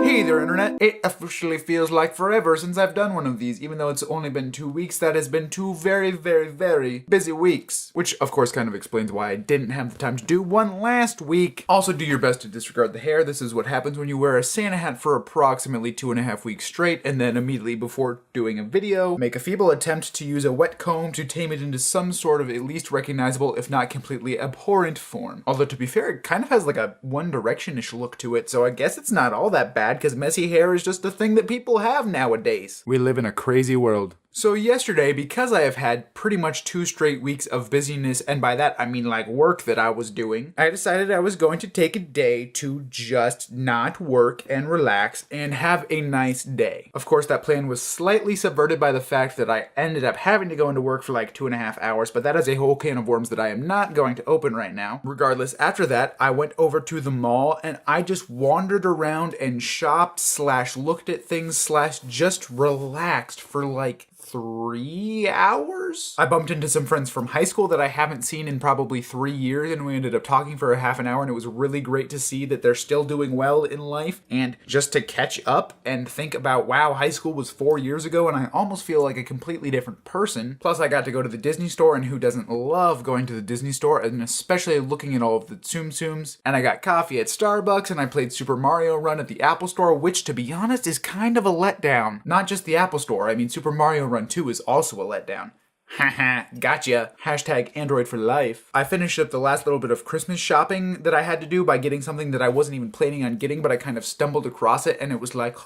Hey there, Internet. It officially feels like forever since I've done one of these, even though it's only been 2 weeks. That has been 2 very, very, very busy weeks. Which, of course, kind of explains why I didn't have the time to do one last week. Also, do your best to disregard the hair. This is what happens when you wear a Santa hat for approximately 2.5 weeks straight, and then immediately before doing a video, make a feeble attempt to use a wet comb to tame it into some sort of at least recognizable, if not completely abhorrent form. Although, to be fair, it kind of has like a One Direction-ish look to it, so I guess it's not all that bad, because messy hair is just a thing that people have nowadays. We live in a crazy world. So yesterday, because I have had pretty much 2 straight weeks of busyness, and by that I mean like work that I was doing, I decided I was going to take a day to just not work and relax and have a nice day. Of course, that plan was slightly subverted by the fact that I ended up having to go into work for like 2.5 hours, but that is a whole can of worms that I am not going to open right now. Regardless, after that, I went over to the mall and I just wandered around and shopped / looked at things / just relaxed for like 3 hours? I bumped into some friends from high school that I haven't seen in probably 3 years, and we ended up talking for a half an hour, and it was really great to see that they're still doing well in life, and just to catch up and think about, wow, high school was 4 years ago, and I almost feel like a completely different person. Plus, I got to go to the Disney store, and who doesn't love going to the Disney store, and especially looking at all of the Tsum Tsums, and I got coffee at Starbucks, and I played Super Mario Run at the Apple Store, which, to be honest, is kind of a letdown. Not just the Apple Store, I mean, Super Mario Run 2 is also a letdown. Haha, gotcha. Hashtag Android for life. I finished up the last little bit of Christmas shopping that I had to do by getting something that I wasn't even planning on getting, but I kind of stumbled across it, and it was like,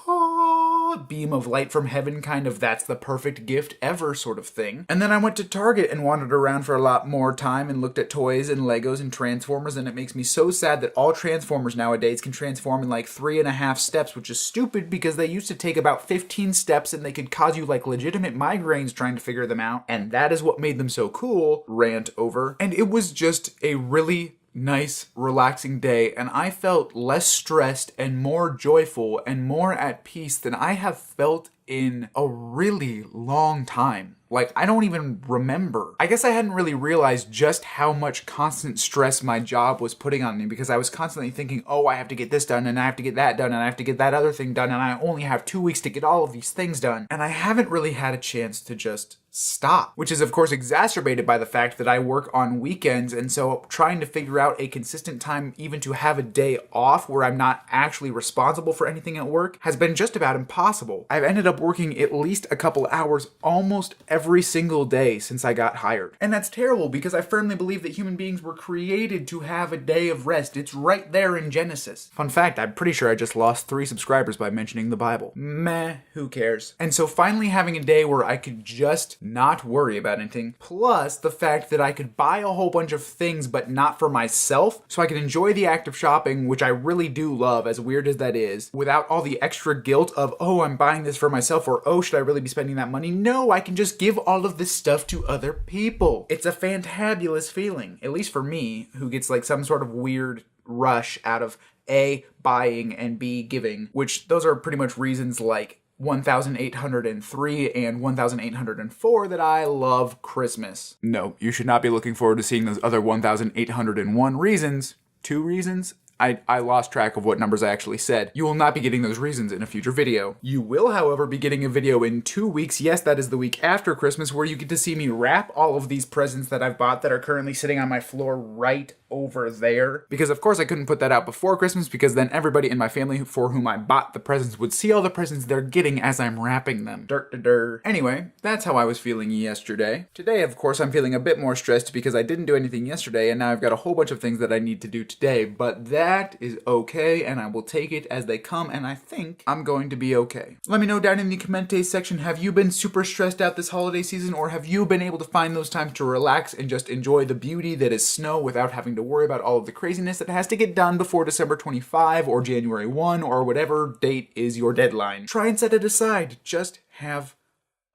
beam of light from heaven, kind of that's the perfect gift ever sort of thing. And then I went to Target and wandered around for a lot more time and looked at toys and Legos and Transformers, and it makes me so sad that all Transformers nowadays can transform in like 3.5 steps, which is stupid because they used to take about 15 steps and they could cause you like legitimate migraines trying to figure them out, and that is what made them so cool. Rant over. And it was just a really nice, relaxing day, and I felt less stressed and more joyful and more at peace than I have felt in a really long time. Like, I don't even remember. I guess I hadn't really realized just how much constant stress my job was putting on me, because I was constantly thinking, oh, I have to get this done, and I have to get that done, and I have to get that other thing done, and I only have 2 weeks to get all of these things done. And I haven't really had a chance to just stop, which is of course exacerbated by the fact that I work on weekends, and so trying to figure out a consistent time even to have a day off where I'm not actually responsible for anything at work has been just about impossible. I've ended up working at least a couple hours almost every single day since I got hired. And that's terrible because I firmly believe that human beings were created to have a day of rest. It's right there in Genesis. Fun fact, I'm pretty sure I just lost 3 subscribers by mentioning the Bible. Meh, who cares? And so finally having a day where I could just not worry about anything, plus the fact that I could buy a whole bunch of things but not for myself, so I could enjoy the act of shopping, which I really do love, as weird as that is, without all the extra guilt of, oh, I'm buying this for myself, or oh, should I really be spending that money? No, I can just give all of this stuff to other people. It's a fantabulous feeling, at least for me, who gets like some sort of weird rush out of A, buying, and B, giving, which those are pretty much reasons like 1,803 and 1,804 that I love Christmas. No, you should not be looking forward to seeing those other 1,801 reasons. 2 reasons? I lost track of what numbers I actually said. You will not be getting those reasons in a future video. You will, however, be getting a video in 2 weeks. Yes, that is the week after Christmas, where you get to see me wrap all of these presents that I've bought that are currently sitting on my floor right over there. Because of course I couldn't put that out before Christmas, because then everybody in my family for whom I bought the presents would see all the presents they're getting as I'm wrapping them. Anyway, that's how I was feeling yesterday. Today, of course, I'm feeling a bit more stressed because I didn't do anything yesterday, and now I've got a whole bunch of things that I need to do today, but that is okay, and I will take it as they come, and I think I'm going to be okay. Let me know down in the commentaries section, have you been super stressed out this holiday season, or have you been able to find those times to relax and just enjoy the beauty that is snow without having to worry about all of the craziness that has to get done before December 25 or January 1 or whatever date is your deadline? Try and set it aside. Just have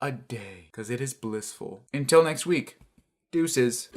a day, because it is blissful. Until next week, deuces.